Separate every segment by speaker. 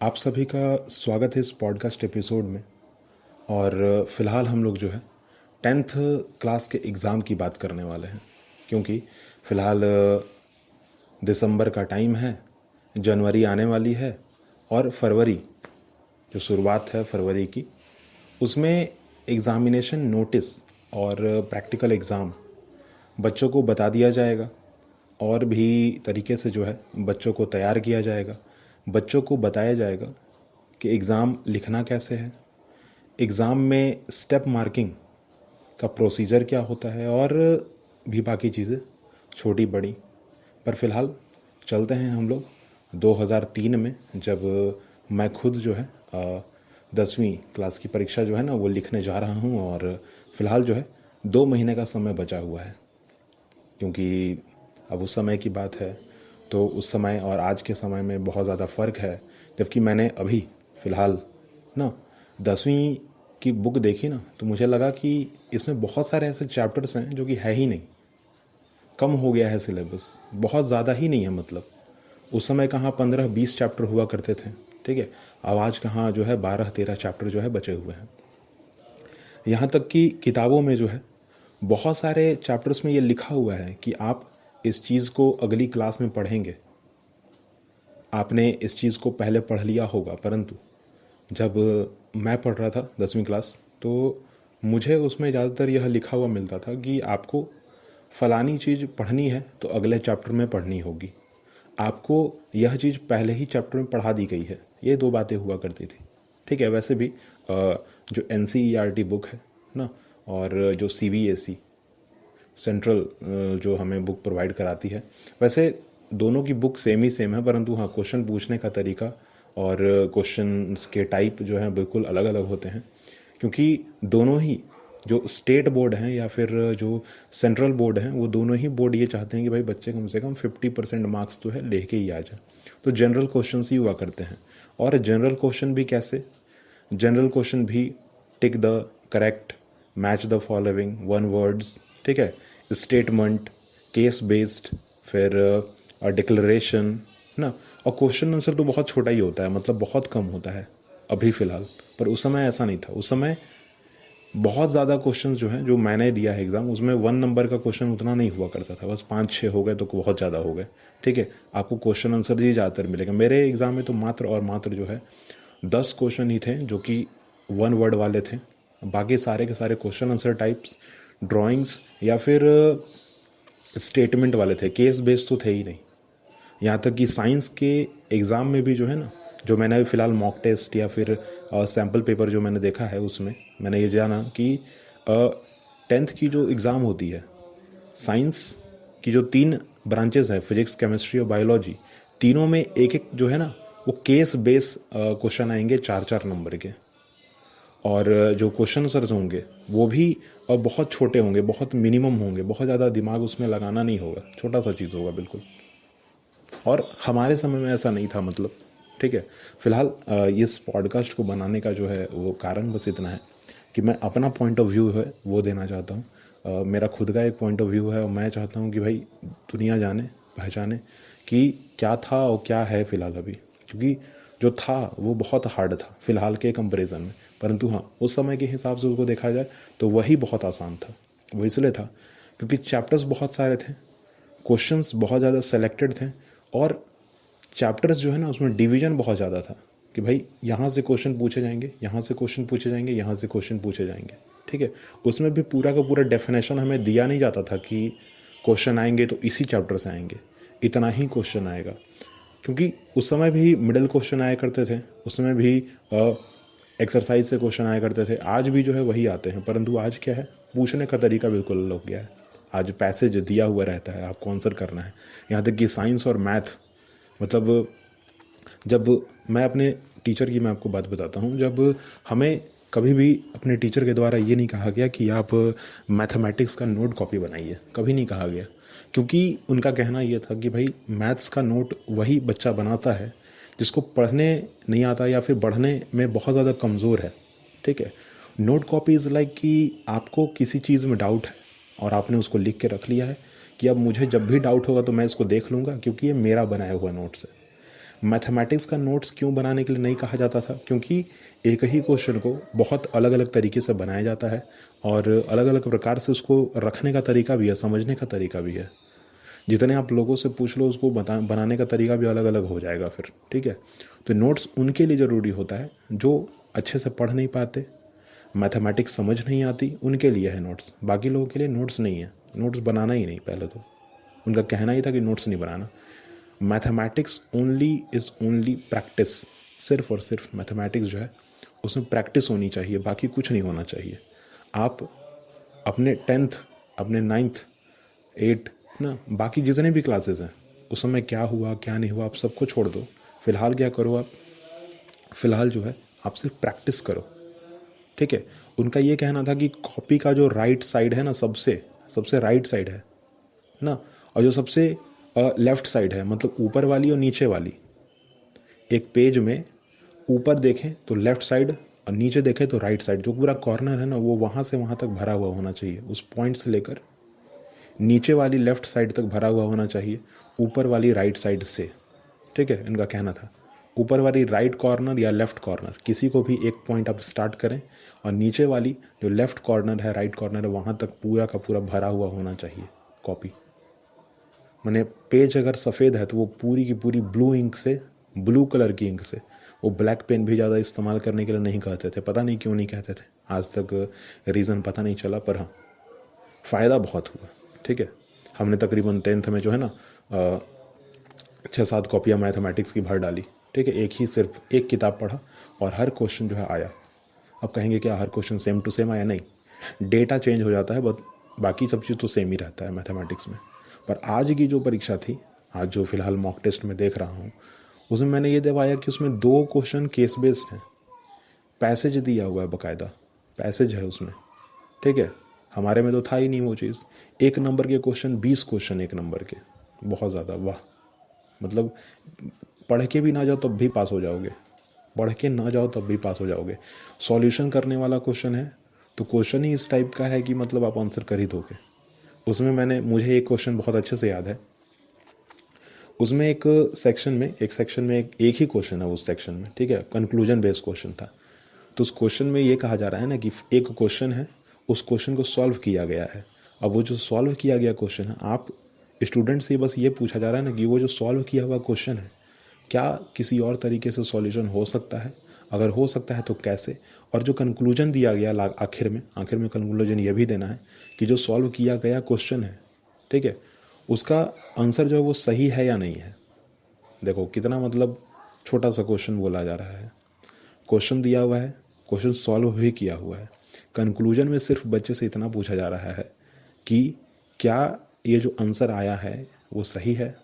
Speaker 1: आप सभी का स्वागत है इस पॉडकास्ट एपिसोड में। और फ़िलहाल हम लोग जो है 10th क्लास के एग्ज़ाम की बात करने वाले हैं, क्योंकि फ़िलहाल दिसंबर का टाइम है, जनवरी आने वाली है और फरवरी जो शुरुआत है फरवरी की, उसमें एग्ज़ामिनेशन नोटिस और प्रैक्टिकल एग्ज़ाम बच्चों को बता दिया जाएगा और भी तरीके से जो है बच्चों को तैयार किया जाएगा। बच्चों को बताया जाएगा कि एग्ज़ाम लिखना कैसे है, एग्ज़ाम में स्टेप मार्किंग का प्रोसीजर क्या होता है और भी बाकी चीज़ें छोटी बड़ी। पर फ़िलहाल चलते हैं हम लोग 2003 में, जब मैं खुद जो है 10वीं क्लास की परीक्षा जो है ना वो लिखने जा रहा हूँ। और फ़िलहाल जो है 2 महीने का समय बचा हुआ है, क्योंकि अब उस समय की बात है तो उस समय और आज के समय में बहुत ज़्यादा फ़र्क है। जबकि मैंने अभी फ़िलहाल ना 10वीं की बुक देखी ना, तो मुझे लगा कि इसमें बहुत सारे ऐसे चैप्टर्स हैं जो कि है ही नहीं, कम हो गया है सिलेबस, बहुत ज़्यादा ही नहीं है। मतलब उस समय कहाँ 15-20 चैप्टर हुआ करते थे, ठीक है। अब आज कहाँ जो है 12-13 चैप्टर जो है बचे हुए हैं। यहाँ तक कि किताबों में जो है बहुत सारे चैप्टर्स में ये लिखा हुआ है कि आप इस चीज़ को अगली क्लास में पढ़ेंगे, आपने इस चीज़ को पहले पढ़ लिया होगा। परंतु जब मैं पढ़ रहा था 10वीं क्लास, तो मुझे उसमें ज़्यादातर यह लिखा हुआ मिलता था कि आपको फ़लानी चीज़ पढ़नी है तो अगले चैप्टर में पढ़नी होगी, आपको यह चीज़ पहले ही चैप्टर में पढ़ा दी गई है। ये दो बातें हुआ करती थी, ठीक है। वैसे भी जो NCERT बुक है ना, और जो CBSE सेंट्रल जो हमें बुक प्रोवाइड कराती है, वैसे दोनों की बुक सेम ही सेम है, परंतु हाँ क्वेश्चन पूछने का तरीका और क्वेश्चंस के टाइप जो हैं बिल्कुल अलग अलग होते हैं। क्योंकि दोनों ही जो स्टेट बोर्ड हैं या फिर जो सेंट्रल बोर्ड हैं, वो दोनों ही बोर्ड ये चाहते हैं कि भाई बच्चे कम से कम 50% मार्क्स जो है लेके ही आ जाए। तो जनरल क्वेश्चंस ही हुआ करते हैं। और जनरल क्वेश्चन भी कैसे, जनरल क्वेश्चन भी tick the correct, match the following, one words, ठीक है, स्टेटमेंट, केस बेस्ड, फिर डिक्लेरेशन ना। और क्वेश्चन आंसर तो बहुत छोटा ही होता है, मतलब बहुत कम होता है अभी फ़िलहाल। पर उस समय ऐसा नहीं था। उस समय बहुत ज़्यादा क्वेश्चन जो हैं, जो मैंने दिया है एग्ज़ाम, उसमें 1 नंबर का क्वेश्चन उतना नहीं हुआ करता था, बस 5-6 हो गए तो बहुत ज़्यादा हो गए, ठीक है। आपको क्वेश्चन आंसर ही ज़्यादातर मिलेगा। मेरे एग्ज़ाम में तो मात्र और मात्र जो है 10 क्वेश्चन ही थे जो कि 1 वर्ड वाले थे। बाकी सारे के सारे क्वेश्चन आंसर टाइप्स, ड्राइंग्स या फिर स्टेटमेंट वाले थे, केस बेस्ड तो थे ही नहीं। यहाँ तक कि साइंस के एग्ज़ाम में भी जो है ना, जो मैंने अभी फ़िलहाल मॉक टेस्ट या फिर सैम्पल पेपर जो मैंने देखा है, उसमें मैंने ये जाना कि 10th की जो एग्ज़ाम होती है, साइंस की जो 3 ब्रांचेस हैं, फिजिक्स, केमिस्ट्री और बायोलॉजी, तीनों में एक एक जो है ना वो केस बेस क्वेश्चन आएंगे 4-4 नंबर के। और जो क्वेश्चन आंसर्स होंगे वो भी बहुत छोटे होंगे, बहुत मिनिमम होंगे, बहुत ज़्यादा दिमाग उसमें लगाना नहीं होगा, छोटा सा चीज़ होगा बिल्कुल। और हमारे समय में ऐसा नहीं था, मतलब, ठीक है। फ़िलहाल इस पॉडकास्ट को बनाने का जो है वो कारण बस इतना है कि मैं अपना पॉइंट ऑफ व्यू है वो देना चाहता हूँ। मेरा खुद का एक पॉइंट ऑफ व्यू है और मैं चाहता हूँ कि भाई दुनिया जाने पहचाने कि क्या था और क्या है फ़िलहाल अभी। क्योंकि जो था वो बहुत हार्ड था फ़िलहाल के कंपैरिजन में, परंतु हाँ उस समय के हिसाब से उसको देखा जाए तो वही बहुत आसान था। वो इसलिए था क्योंकि चैप्टर्स बहुत सारे थे, क्वेश्चंस बहुत ज़्यादा सेलेक्टेड थे, और चैप्टर्स जो है ना उसमें डिवीज़न बहुत ज़्यादा था कि भाई यहाँ से क्वेश्चन पूछे जाएंगे, यहाँ से क्वेश्चन पूछे जाएंगे, यहाँ से क्वेश्चन पूछे जाएंगे, ठीक है। उसमें भी पूरा का पूरा डेफिनेशन हमें दिया नहीं जाता था कि क्वेश्चन आएंगे तो इसी चैप्टर से आएंगे, इतना ही क्वेश्चन आएगा। क्योंकि उस समय भी मिडिल क्वेश्चन आया करते थे, उस समय भी एक्सरसाइज से क्वेश्चन आया करते थे, आज भी जो है वही आते हैं। परंतु आज क्या है, पूछने का तरीका बिल्कुल अलग हो गया है। आज पैसेज दिया हुआ रहता है, आपको आंसर करना है। यहाँ तक कि साइंस और मैथ, मतलब जब मैं अपने टीचर की मैं आपको बात बताता हूँ, जब हमें कभी भी अपने टीचर के द्वारा ये नहीं कहा गया कि आप मैथमेटिक्स का नोट कॉपी बनाइए, कभी नहीं कहा गया। क्योंकि उनका कहना ये था कि भाई मैथ्स का नोट वही बच्चा बनाता है जिसको पढ़ने नहीं आता या फिर पढ़ने में बहुत ज़्यादा कमज़ोर है, ठीक है। नोट कॉपी इज़ लाइक कि आपको किसी चीज़ में डाउट है और आपने उसको लिख के रख लिया है कि अब मुझे जब भी डाउट होगा तो मैं इसको देख लूँगा, क्योंकि ये मेरा बनाया हुआ नोट्स है। मैथमेटिक्स का नोट्स क्यों बनाने के लिए नहीं कहा जाता था? क्योंकि एक ही क्वेश्चन को बहुत अलग अलग तरीके से बनाया जाता है और अलग अलग प्रकार से उसको रखने का तरीका भी है, समझने का तरीका भी है। जितने आप लोगों से पूछ लो उसको बनाने का तरीका भी अलग अलग हो जाएगा फिर, ठीक है। तो नोट्स उनके लिए ज़रूरी होता है जो अच्छे से पढ़ नहीं पाते, मैथमेटिक्स समझ नहीं आती, उनके लिए है नोट्स। बाकी लोगों के लिए नोट्स नहीं है, नोट्स बनाना ही नहीं। पहले तो उनका कहना ही था कि नोट्स नहीं बनाना। मैथमेटिक्स ओनली प्रैक्टिस, सिर्फ और सिर्फ मैथमेटिक्स जो है उसमें प्रैक्टिस होनी चाहिए, बाकी कुछ नहीं होना चाहिए। आप अपने 10th, अपने 9th, 8 ना, बाकी जितने भी क्लासेस हैं उस समय क्या हुआ क्या नहीं हुआ आप सबको छोड़ दो। फ़िलहाल क्या करो आप, फ़िलहाल जो है आप सिर्फ प्रैक्टिस करो, ठीक है। उनका ये कहना था कि कॉपी का जो राइट साइड है ना, सबसे सबसे राइट साइड है ना, और जो सबसे लेफ़्ट साइड है, मतलब ऊपर वाली और नीचे वाली, एक पेज में ऊपर देखें तो लेफ़्ट साइड और नीचे देखें तो राइट साइड, जो पूरा कॉर्नर है ना वो वहाँ से वहाँ तक भरा हुआ होना चाहिए। उस पॉइंट से लेकर नीचे वाली लेफ़्ट साइड तक भरा हुआ होना चाहिए, ऊपर वाली राइट साइड से, ठीक है। इनका कहना था ऊपर वाली राइट कॉर्नर या लेफ़्ट कॉर्नर, किसी को भी एक पॉइंट आप स्टार्ट करें और नीचे वाली जो लेफ़्ट कॉर्नर है, राइट कॉर्नर है, वहाँ तक पूरा का पूरा भरा हुआ होना चाहिए कॉपी। मैंने पेज अगर सफ़ेद है तो वो पूरी की पूरी ब्लू इंक से, ब्लू कलर की इंक से, वो ब्लैक पेन भी ज़्यादा इस्तेमाल करने के लिए नहीं कहते थे। पता नहीं क्यों नहीं कहते थे, आज तक रीज़न पता नहीं चला, पर हाँ फ़ायदा बहुत हुआ, ठीक है। हमने तकरीबन 10th में जो है ना 6-7 कॉपियाँ मैथमेटिक्स की भर डाली, ठीक है। सिर्फ एक किताब पढ़ा और हर क्वेश्चन जो है आया। अब कहेंगे क्या हर क्वेश्चन सेम टू सेम आया? नहीं, डेटा चेंज हो जाता है, बट बाकी सब चीज़ तो सेम ही रहता है मैथमेटिक्स में। पर आज की जो परीक्षा थी, आज जो फ़िलहाल मॉक टेस्ट में देख रहा हूँ, उसमें मैंने ये दिखाया कि उसमें 2 क्वेश्चन केस बेस्ड हैं, पैसेज दिया हुआ है, बाकायदा पैसेज है उसमें, ठीक है। हमारे में तो था ही नहीं वो चीज़। 1 नंबर के क्वेश्चन, 20 क्वेश्चन 1 नंबर के, बहुत ज़्यादा, वाह। मतलब पढ़ के भी ना जाओ तब भी पास हो जाओगे, पढ़ के ना जाओ तब भी पास हो जाओगे। सॉल्यूशन करने वाला क्वेश्चन है तो क्वेश्चन ही इस टाइप का है कि मतलब आप आंसर कर ही दोगे। उसमें मुझे एक क्वेश्चन बहुत अच्छे से याद है। उसमें एक सेक्शन में एक ही क्वेश्चन है उस सेक्शन में, ठीक है, कंक्लूजन बेस्ड क्वेश्चन था। तो उस क्वेश्चन में ये कहा जा रहा है ना कि एक क्वेश्चन है, उस क्वेश्चन को सॉल्व किया गया है। अब वो जो सॉल्व किया गया क्वेश्चन है, आप स्टूडेंट से बस ये पूछा जा रहा है ना कि वो जो सॉल्व किया हुआ क्वेश्चन है क्या किसी और तरीके से सॉल्यूशन हो सकता है, अगर हो सकता है तो कैसे। और जो कंक्लूजन दिया गया आखिर में कंक्लूजन ये भी देना है कि जो सॉल्व किया गया क्वेश्चन है, ठीक है, उसका आंसर जो है वो सही है या नहीं है। देखो कितना मतलब छोटा सा क्वेश्चन बोला जा रहा है, क्वेश्चन दिया हुआ है, क्वेश्चन सॉल्व भी किया हुआ है, कंक्लूजन में सिर्फ बच्चे से इतना पूछा जा रहा है कि क्या ये जो आंसर आया है वो सही है,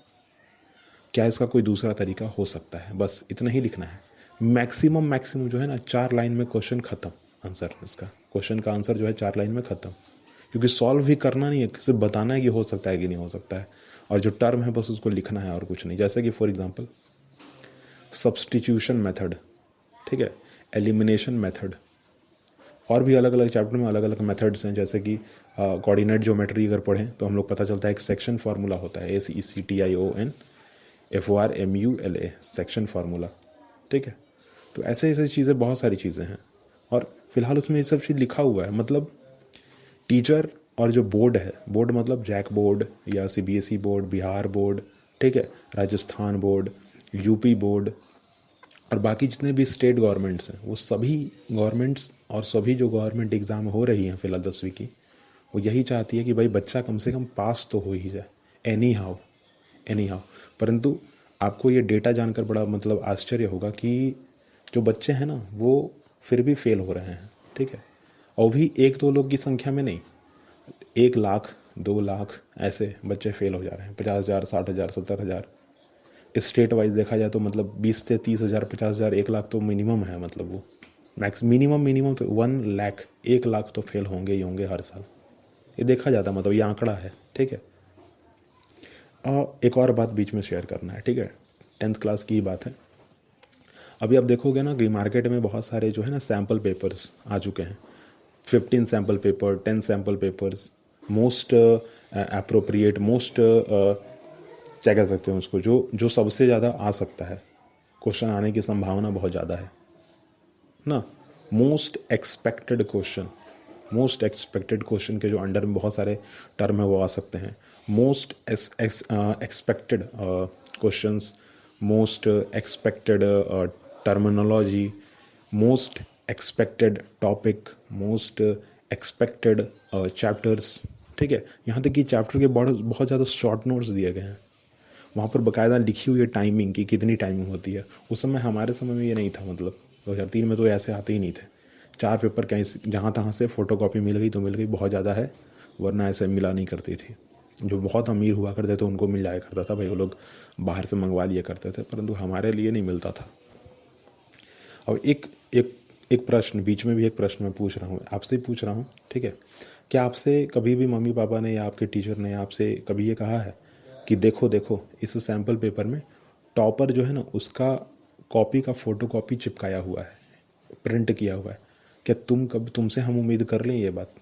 Speaker 1: क्या इसका कोई दूसरा तरीका हो सकता है, बस इतना ही लिखना है। मैक्सिमम जो है ना 4 लाइन में क्वेश्चन ख़त्म, आंसर इसका, क्वेश्चन का आंसर जो है 4 लाइन में ख़त्म। क्योंकि सॉल्व भी करना नहीं है, सिर्फ बताना है कि हो सकता है कि नहीं हो सकता है, और जो टर्म है बस उसको लिखना है और कुछ नहीं। जैसे कि फॉर एग्जांपल सब्स्टिट्यूशन मेथड, ठीक है, एलिमिनेशन मेथड, और भी अलग अलग चैप्टर में अलग अलग मेथड्स हैं। जैसे कि कोऑर्डिनेट ज्योमेट्री अगर पढ़ें तो हम लोग पता चलता है एक सेक्शन फार्मूला होता है, SECTION सेक्शन फार्मूला, ठीक है। तो ऐसे ऐसे चीज़ें, बहुत सारी चीज़ें हैं, और फिलहाल उसमें ये सब चीज़ लिखा हुआ है। मतलब टीचर और जो बोर्ड है, बोर्ड मतलब जैक बोर्ड या CBSE बोर्ड, बिहार बोर्ड, ठीक है, राजस्थान बोर्ड, यूपी बोर्ड, और बाकी जितने भी स्टेट गवर्नमेंट्स हैं, वो सभी गवर्नमेंट्स और सभी जो गवर्नमेंट एग्ज़ाम हो रही हैं फिलहाल 10वीं की, वो यही चाहती है कि भाई बच्चा कम से कम पास तो हो ही जाए, एनी हाउ। परंतु आपको ये डेटा जानकर बड़ा मतलब आश्चर्य होगा कि जो बच्चे हैं ना वो फिर भी फेल हो रहे हैं, ठीक है। और भी 1-2 लोग की संख्या में नहीं, 1 लाख 2 लाख ऐसे बच्चे फेल हो जा रहे हैं। 50,000, 60,000, 70,000, स्टेट वाइज देखा जाए तो मतलब 20 से 30,000, 50,000, 1 लाख तो मिनिमम है। मतलब वो मिनिमम तो 1 लाख, 1 लाख तो फेल होंगे ही होंगे हर साल, ये देखा जाता है, मतलब ये आंकड़ा है, ठीक है। और एक और बात बीच में शेयर करना है, ठीक है, 10th क्लास की बात है। अभी आप देखोगे ना कि मार्केट में बहुत सारे जो है ना सैम्पल पेपर्स आ चुके हैं, 15 sample paper, 10 sample papers, most appropriate, most क्या कह सकते हैं उसको, जो सबसे ज़्यादा आ सकता है, क्वेश्चन आने की संभावना बहुत ज़्यादा है ना। मोस्ट एक्सपेक्टेड क्वेश्चन के जो अंडर में बहुत सारे टर्म है वो आ सकते हैं। Most expected questions, most expected terminology, most expected topic, most expected chapters, ठीक है। यहाँ तक कि चैप्टर के बहुत ज़्यादा शॉर्ट नोट्स दिए गए हैं, वहाँ पर बाकायदा लिखी हुई है टाइमिंग की, कितनी टाइमिंग होती है। उस समय हमारे समय में ये नहीं था, मतलब 2003 में तो ऐसे आते ही नहीं थे। 4 पेपर कहीं जहाँ तहाँ से फ़ोटोकॉपी मिल गई तो मिल गई, बहुत ज़्यादा है, वरना ऐसे मिला नहीं करती थी। जो बहुत अमीर हुआ करते थे उनको मिल जाया करता था भाई, वो लोग बाहर से मंगवा लिया करते थे, परंतु हमारे लिए नहीं मिलता था। और एक एक एक प्रश्न बीच में भी, एक प्रश्न मैं पूछ रहा हूँ, आपसे ही पूछ रहा हूँ, ठीक है। क्या आपसे कभी भी मम्मी पापा ने या आपके टीचर ने आपसे कभी ये कहा है कि देखो देखो इस सैम्पल पेपर में टॉपर जो है ना उसका कॉपी का फ़ोटो कॉपी चिपकाया हुआ है, प्रिंट किया हुआ है, क्या तुमसे हम उम्मीद कर लें ये बात?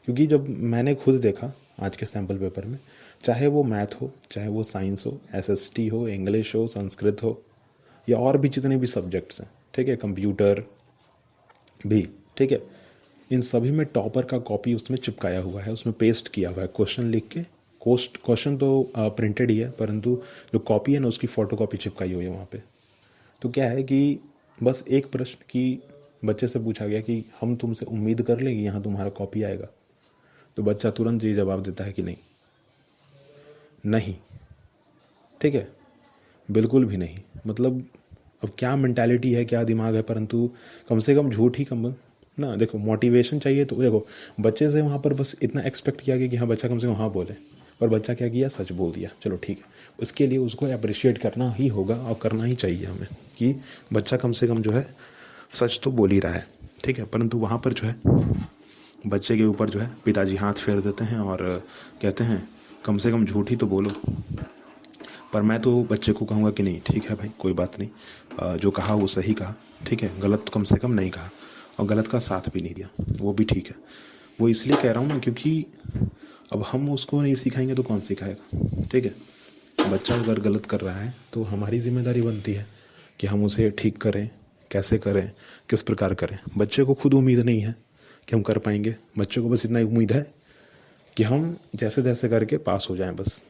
Speaker 1: क्योंकि जब मैंने खुद देखा आज के सैम्पल पेपर में, चाहे वो मैथ हो, चाहे वो साइंस हो, एसएसटी हो, इंग्लिश हो, संस्कृत हो, या और भी जितने भी सब्जेक्ट्स हैं, ठीक है, कंप्यूटर भी, ठीक है, इन सभी में टॉपर का कॉपी उसमें चिपकाया हुआ है, उसमें पेस्ट किया हुआ है, क्वेश्चन लिख के। क्वेश्चन तो प्रिंटेड ही है, परंतु जो कॉपी है ना उसकी फ़ोटो कॉपी चिपकाई हुई है वहाँ पे। तो क्या है कि बस एक प्रश्न की बच्चे से पूछा गया कि हम तुमसे उम्मीद कर लें कि यहाँ तुम्हारा कॉपी आएगा, तो बच्चा तुरंत ये जवाब देता है कि नहीं, नहीं, ठीक है, बिल्कुल भी नहीं। मतलब अब क्या मेंटालिटी है, क्या दिमाग है, परंतु कम से कम झूठ ही कम ना। देखो मोटिवेशन चाहिए तो देखो बच्चे से वहाँ पर बस इतना एक्सपेक्ट किया गया कि हाँ बच्चा कम से कम हाँ बोले, और बच्चा क्या किया, सच बोल दिया, चलो ठीक है। उसके लिए उसको अप्रिशिएट करना ही होगा और करना ही चाहिए हमें कि बच्चा कम से कम जो है सच तो बोल ही रहा है, ठीक है। परंतु वहाँ पर जो है बच्चे के ऊपर जो है पिताजी हाथ फेर देते हैं और कहते हैं कम से कम झूठ ही तो बोलो। पर मैं तो बच्चे को कहूँगा कि नहीं, ठीक है भाई, कोई बात नहीं, जो कहा वो सही कहा, ठीक है, गलत कम से कम नहीं कहा, और गलत का साथ भी नहीं दिया, वो भी ठीक है। वो इसलिए कह रहा हूँ ना क्योंकि अब हम उसको नहीं सिखाएंगे तो कौन सिखाएगा, ठीक है। बच्चा अगर गलत कर रहा है तो हमारी जिम्मेदारी बनती है कि हम उसे ठीक करें, कैसे करें, किस प्रकार करें। बच्चे को खुद उम्मीद नहीं है कि हम कर पाएंगे, बच्चे को बस इतना उम्मीद है कि हम जैसे तैसे करके पास हो जाएं, बस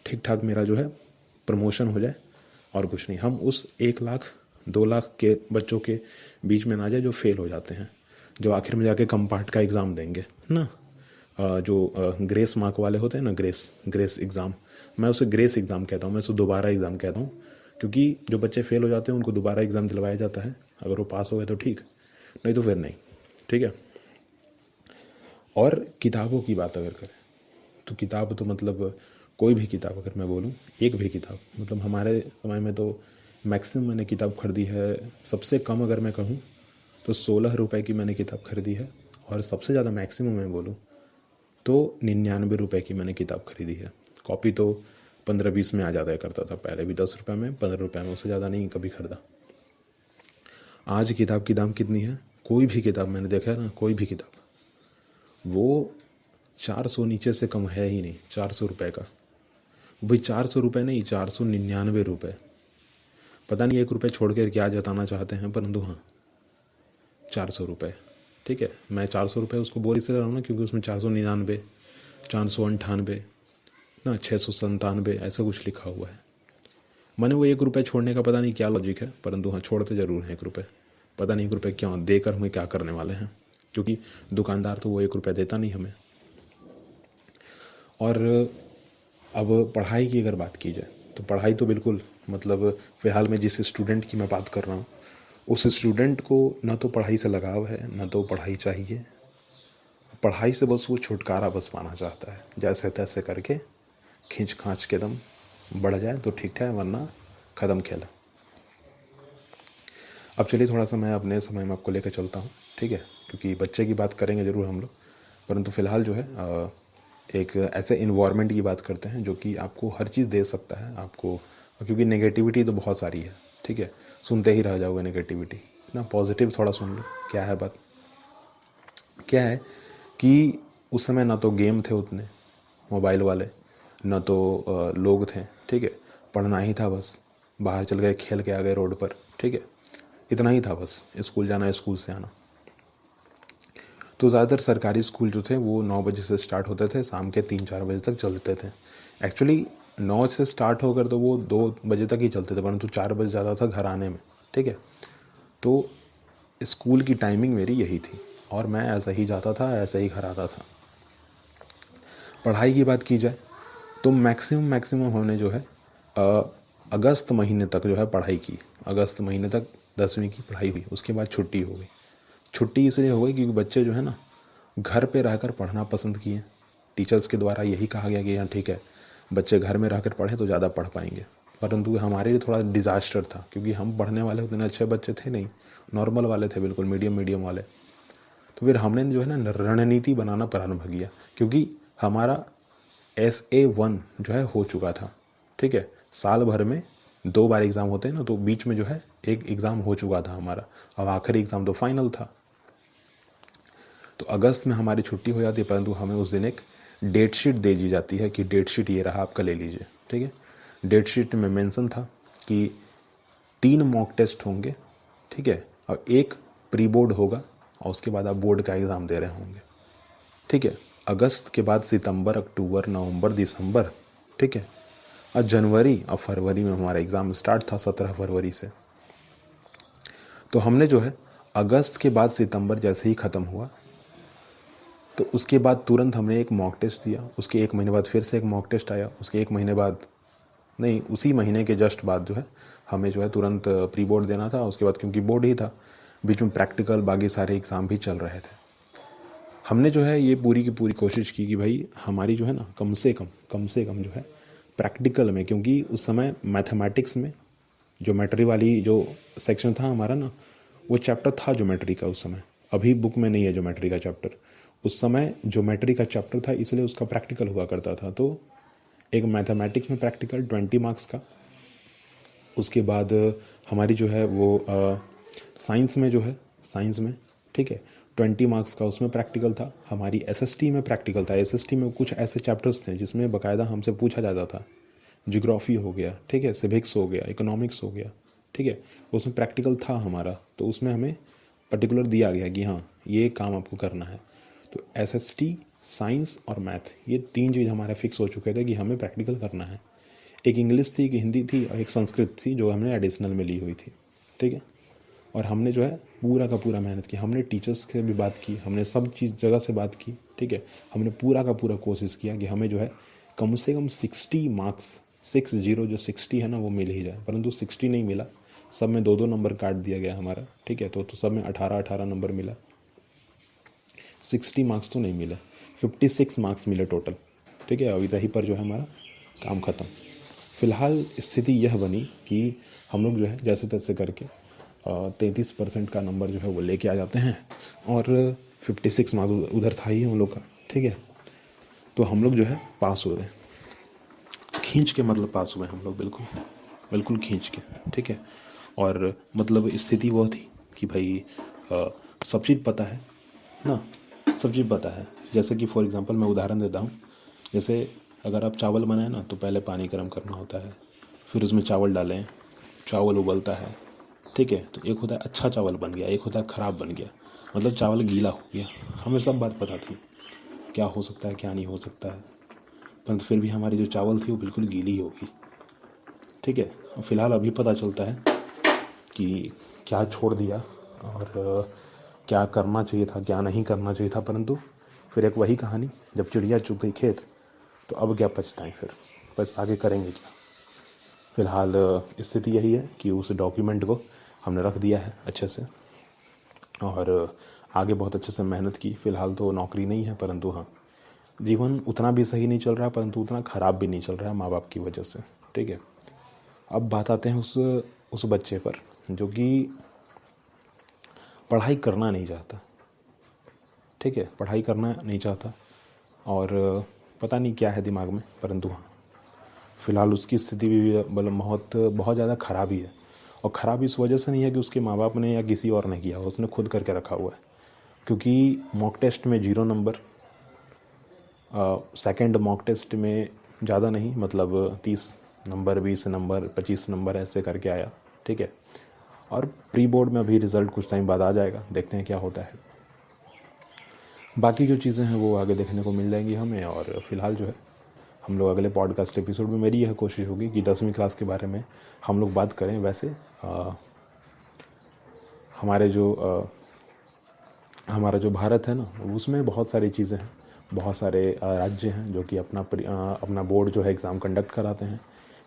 Speaker 1: ठीक ठाक मेरा जो है प्रमोशन हो जाए, और कुछ नहीं। हम उस 1 लाख 2 लाख के बच्चों के बीच में ना जाए जो फेल हो जाते हैं, जो आखिर में जाके कंपार्ट का एग्ज़ाम देंगे ना, जो ग्रेस मार्क वाले होते हैं ना, ग्रेस एग्ज़ाम, मैं उसे ग्रेस एग्ज़ाम कहता हूँ, मैं उसे दोबारा एग्ज़ाम कहता हूँ, क्योंकि जो बच्चे फेल हो जाते हैं उनको दोबारा एग्ज़ाम दिलवाया जाता है। अगर वो पास हो गए तो ठीक, नहीं तो फिर नहीं, ठीक है। और किताबों की बात अगर करें तो किताब तो मतलब कोई भी किताब अगर मैं बोलूँ, एक भी किताब, मतलब हमारे समय में तो मैक्सिमम मैंने किताब खरीदी है, सबसे कम अगर मैं कहूँ तो 16 रुपये की मैंने किताब खरीदी है, और सबसे ज़्यादा मैक्सिमम मैं बोलूँ तो 99 रुपये की मैंने किताब खरीदी है। कॉपी तो 15-20 में आ जाता है करता था पहले भी, 10 रुपये में, 15 रुपये में, उससे ज़्यादा नहीं कभी खरीदा। आज किताब की दाम कितनी है? कोई भी किताब मैंने देखा है ना, कोई भी किताब वो 400 नीचे से कम है ही नहीं, 400 रुपये का भाई, 400 रुपये नहीं, 499 रुपये। पता नहीं 1 रुपये छोड़ कर क्या जताना चाहते हैं, परंतु हाँ 400 रुपये, ठीक है। मैं 400 रुपये उसको बोल इसलिए रहा हूँ ना क्योंकि उसमें 499, 498 ना, 697 ऐसा कुछ लिखा हुआ है। मैंने वो 1 रुपये छोड़ने का पता नहीं क्या लॉजिक है, परंतु हाँ छोड़ते ज़रूर हैं 1 रुपये। पता नहीं 1 रुपये क्यों देकर हमें क्या करने वाले हैं, क्योंकि दुकानदार तो वो 1 रुपये देता नहीं हमें। और अब पढ़ाई की अगर बात की जाए तो पढ़ाई तो बिल्कुल, मतलब फ़िलहाल में जिस स्टूडेंट की मैं बात कर रहा हूँ उस स्टूडेंट को ना तो पढ़ाई से लगाव है, ना तो पढ़ाई चाहिए। पढ़ाई से बस वो छुटकारा बस पाना चाहता है, जैसे तैसे करके खींच खांच के दम बढ़ जाए तो ठीक ठाक, वरना ख़त्म खेला। अब चलिए थोड़ा सा मैं अपने समय में आपको लेकर चलता हूँ, ठीक है, क्योंकि बच्चे की बात करेंगे ज़रूर हम लोग, परंतु फ़िलहाल जो है एक ऐसे इन्वायरमेंट की बात करते हैं जो कि आपको हर चीज़ दे सकता है आपको, क्योंकि नेगेटिविटी तो बहुत सारी है, ठीक है, सुनते ही रह जाओगे नेगेटिविटी ना। पॉजिटिव थोड़ा सुन लो। क्या है बात, क्या है कि उस समय ना तो गेम थे उतने मोबाइल वाले, ना तो लोग थे, ठीक है, पढ़ना ही था बस। बाहर चल गए, खेल के आ गए रोड पर, ठीक है, इतना ही था बस, स्कूल जाना, स्कूल से आना। तो ज़्यादातर सरकारी स्कूल जो थे वो 9 बजे से स्टार्ट होते थे, शाम के 3-4 बजे तक चलते थे। एक्चुअली 9 से स्टार्ट होकर तो वो 2 बजे तक ही चलते थे, परंतु 4 बजे ज़्यादा था घर आने में, ठीक है। तो स्कूल की टाइमिंग मेरी यही थी और मैं ऐसा ही जाता था, ऐसा ही घर आता था। पढ़ाई की बात की जाए तो मैक्सिमम हमने जो है अगस्त महीने तक जो है पढ़ाई की। अगस्त महीने तक 10वीं की पढ़ाई हुई, उसके बाद छुट्टी हो गई। छुट्टी इसलिए हो गई क्योंकि बच्चे जो है ना घर पे रहकर पढ़ना पसंद किए। टीचर्स के द्वारा यही कहा गया कि हाँ ठीक है, बच्चे घर में रहकर पढ़ें तो ज़्यादा पढ़ पाएंगे। परंतु हमारे लिए थोड़ा डिज़ास्टर था क्योंकि हम पढ़ने वाले उतने अच्छे बच्चे थे नहीं, नॉर्मल वाले थे, बिल्कुल मीडियम वाले। तो फिर हमने जो है ना रणनीति बनाना प्रारंभ किया क्योंकि हमारा SA1 जो है हो चुका था, ठीक है। साल भर में 2 बार एग्ज़ाम होते हैं ना, तो बीच में जो है एक एग्ज़ाम हो चुका था हमारा, अब आखिरी एग्ज़ाम तो फाइनल था। तो अगस्त में हमारी छुट्टी हो जाती है, परंतु हमें उस दिन एक डेट शीट दे दी जाती है कि डेट शीट ये रहा, आपका ले लीजिए, ठीक है। डेट शीट में मेंशन था कि 3 मॉक टेस्ट होंगे, ठीक है, और 1 प्री बोर्ड होगा और उसके बाद आप बोर्ड का एग्ज़ाम दे रहे होंगे, ठीक है। अगस्त के बाद सितंबर, अक्टूबर, नवंबर, दिसंबर, ठीक है, और जनवरी और फरवरी में हमारा एग्ज़ाम स्टार्ट था 17 फरवरी से। तो हमने जो है अगस्त के बाद सितंबर जैसे ही ख़त्म हुआ तो उसके बाद तुरंत हमने एक मॉक टेस्ट दिया। उसके 1 महीने बाद फिर से एक मॉक टेस्ट आया। उसके 1 महीने बाद नहीं, उसी महीने के जस्ट बाद जो है हमें जो है तुरंत प्री बोर्ड देना था। उसके बाद क्योंकि बोर्ड ही था, बीच में प्रैक्टिकल बाकी सारे एग्ज़ाम भी चल रहे थे। हमने जो है ये पूरी की पूरी कोशिश की कि भाई हमारी जो है ना कम से कम जो है प्रैक्टिकल में, क्योंकि उस समय मैथमेटिक्स में ज्योमेट्री वाली जो सेक्शन था हमारा ना, वो चैप्टर था ज्योमेट्री का उस समय। अभी बुक में नहीं है ज्योमेट्री का चैप्टर, उस समय ज्योमेट्री का चैप्टर था, इसलिए उसका प्रैक्टिकल हुआ करता था। तो एक मैथमेटिक्स में प्रैक्टिकल 20 मार्क्स का, उसके बाद हमारी जो है वो साइंस में जो है, साइंस में, ठीक है, 20 मार्क्स का उसमें प्रैक्टिकल था। हमारी SST में प्रैक्टिकल था। SST में कुछ ऐसे चैप्टर्स थे जिसमें बाकायदा हमसे पूछा जाता था। जियोग्राफी हो गया, ठीक है, सिविक्स हो गया, इकोनॉमिक्स हो गया, ठीक है, उसमें प्रैक्टिकल था हमारा। तो उसमें हमें पर्टिकुलर दिया गया कि हाँ ये काम आपको करना है। तो SST, साइंस और मैथ, ये 3 चीज़ हमारे फिक्स हो चुके थे कि हमें प्रैक्टिकल करना है। एक इंग्लिश थी, एक हिंदी थी और एक संस्कृत थी जो हमने एडिशनल में ली हुई थी, ठीक है। और हमने जो है पूरा का पूरा मेहनत की। हमने टीचर्स से भी बात की, हमने सब चीज़ जगह से बात की, ठीक है। हमने पूरा का पूरा कोशिश किया कि हमें जो है कम से कम 60 मार्क्स, 60 जो 60 है ना वो मिल ही जाए। परंतु 60 नहीं मिला, सब में 2-2 नंबर काट दिया गया हमारा, ठीक है। तो सब में 18-18 नंबर मिला, 60 मार्क्स तो नहीं मिले, 56 मार्क्स मिले टोटल, ठीक है। अभी यहीं पर जो है हमारा काम ख़त्म। फ़िलहाल स्थिति यह बनी कि हम लोग जो है जैसे तैसे करके 33% का नंबर जो है वो लेके आ जाते हैं और 56 मार्क्स उधर था ही हम लोग का, ठीक है। तो हम लोग जो है पास हो गए, खींच के, मतलब पास हुए हम लोग, बिल्कुल बिल्कुल खींच के, ठीक है। और मतलब स्थिति वो थी कि भाई सब चीज़ पता है ना, सब चीज़ पता है। जैसे कि फॉर एग्जांपल मैं उदाहरण देता हूँ, जैसे अगर आप चावल बनाए ना तो पहले पानी गर्म करना होता है, फिर उसमें चावल डालें, चावल उबलता है, ठीक है। तो एक होता है अच्छा चावल बन गया, एक होता है ख़राब बन गया, मतलब चावल गीला हो गया। हमें सब बात पता थी क्या हो सकता है क्या नहीं हो सकता है, परंतु फिर भी हमारी जो चावल थी वो बिल्कुल गीली होगी, ठीक है। और फिलहाल अभी पता चलता है कि क्या छोड़ दिया और क्या करना चाहिए था, क्या नहीं करना चाहिए था। परंतु फिर एक वही कहानी, जब चिड़िया चुग गई खेत तो अब क्या पछताएं, फिर बस आगे करेंगे क्या। फ़िलहाल स्थिति यही है कि उस डॉक्यूमेंट को हमने रख दिया है अच्छे से और आगे बहुत अच्छे से मेहनत की। फ़िलहाल तो नौकरी नहीं है, परंतु हाँ जीवन उतना भी सही नहीं चल रहा है, परंतु उतना ख़राब भी नहीं चल रहा है माँ बाप की वजह से, ठीक है। अब बात आते हैं उस बच्चे पर जो कि पढ़ाई करना नहीं चाहता, ठीक है, पढ़ाई करना नहीं चाहता और पता नहीं क्या है दिमाग में, परंतु हाँ फ़िलहाल उसकी स्थिति भी मतलब बहुत ज़्यादा ख़राब ही है। और ख़राब इस वजह से नहीं है कि उसके माँ बाप ने या किसी और ने किया, उसने खुद करके रखा हुआ है। क्योंकि मॉक टेस्ट में 0 नंबर, सेकंड मॉक टेस्ट में ज़्यादा नहीं, मतलब 30 नंबर 20 नंबर 25 नंबर ऐसे करके आया, ठीक है। और प्री बोर्ड में अभी रिज़ल्ट कुछ टाइम बाद आ जाएगा, देखते हैं क्या होता है। बाकी जो चीज़ें हैं वो आगे देखने को मिल जाएंगी हमें। और फ़िलहाल जो है हम लोग अगले पॉडकास्ट एपिसोड में, मेरी यह कोशिश होगी कि 10वीं क्लास के बारे में हम लोग बात करें। वैसे हमारा जो भारत है ना, उसमें बहुत सारी चीज़ें हैं, बहुत सारे राज्य हैं जो कि अपना बोर्ड जो है एग्ज़ाम कंडक्ट कराते हैं।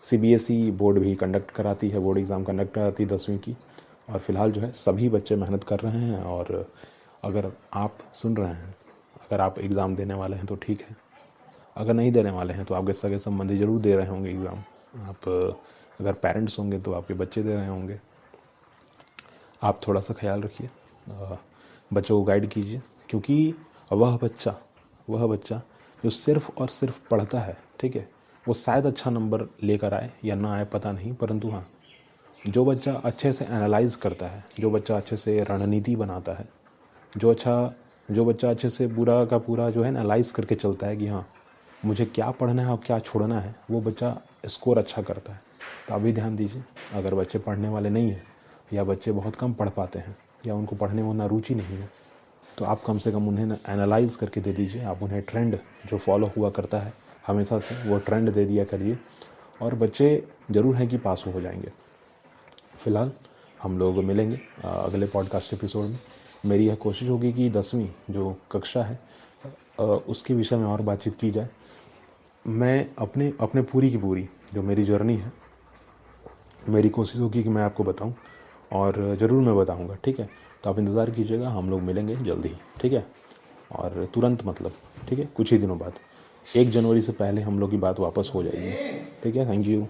Speaker 1: सीबीएसई बोर्ड भी कंडक्ट कराती है, बोर्ड एग्ज़ाम कंडक्ट कराती है 10वीं की। और फ़िलहाल जो है सभी बच्चे मेहनत कर रहे हैं। और अगर आप सुन रहे हैं, अगर आप एग्ज़ाम देने वाले हैं तो ठीक है, अगर नहीं देने वाले हैं तो आपके सगे संबंधी ज़रूर दे रहे होंगे एग्ज़ाम। आप अगर पेरेंट्स होंगे तो आपके बच्चे दे रहे होंगे। आप थोड़ा सा ख्याल रखिए, बच्चों को गाइड कीजिए, क्योंकि वह बच्चा जो सिर्फ़ और सिर्फ पढ़ता है, ठीक है, वो शायद अच्छा नंबर लेकर आए या ना आए पता नहीं, परंतु हाँ, जो बच्चा अच्छे से एनालाइज़ करता है, जो बच्चा अच्छे से रणनीति बनाता है, जो बच्चा अच्छे से पूरा का पूरा जो है एनालाइज़ करके चलता है कि हाँ मुझे क्या पढ़ना है और क्या छोड़ना है, वो बच्चा स्कोर अच्छा करता है। तो अभी ध्यान दीजिए, अगर बच्चे पढ़ने वाले नहीं हैं या बच्चे बहुत कम पढ़ पाते हैं या उनको पढ़ने में उतना रुचि नहीं है, तो आप कम से कम उन्हें एनालाइज़ करके दे दीजिए। आप उन्हें ट्रेंड जो फॉलो हुआ करता है हमेशा से, वो ट्रेंड दे दिया करिए, और बच्चे ज़रूर हैं कि पास हो जाएंगे। फ़िलहाल हम लोग मिलेंगे अगले पॉडकास्ट एपिसोड में। मेरी यह कोशिश होगी कि 10वीं जो कक्षा है उसके विषय में और बातचीत की जाए। मैं अपने पूरी की पूरी जो मेरी जर्नी है, मेरी कोशिश होगी कि मैं आपको बताऊं, और ज़रूर मैं बताऊंगा, ठीक है। तो आप इंतज़ार कीजिएगा, हम लोग मिलेंगे जल्दी ही, ठीक है। और तुरंत मतलब, ठीक है, कुछ ही दिनों बाद 1 जनवरी से पहले हम लोग की बात वापस हो जाएगी, ठीक है। Thank you.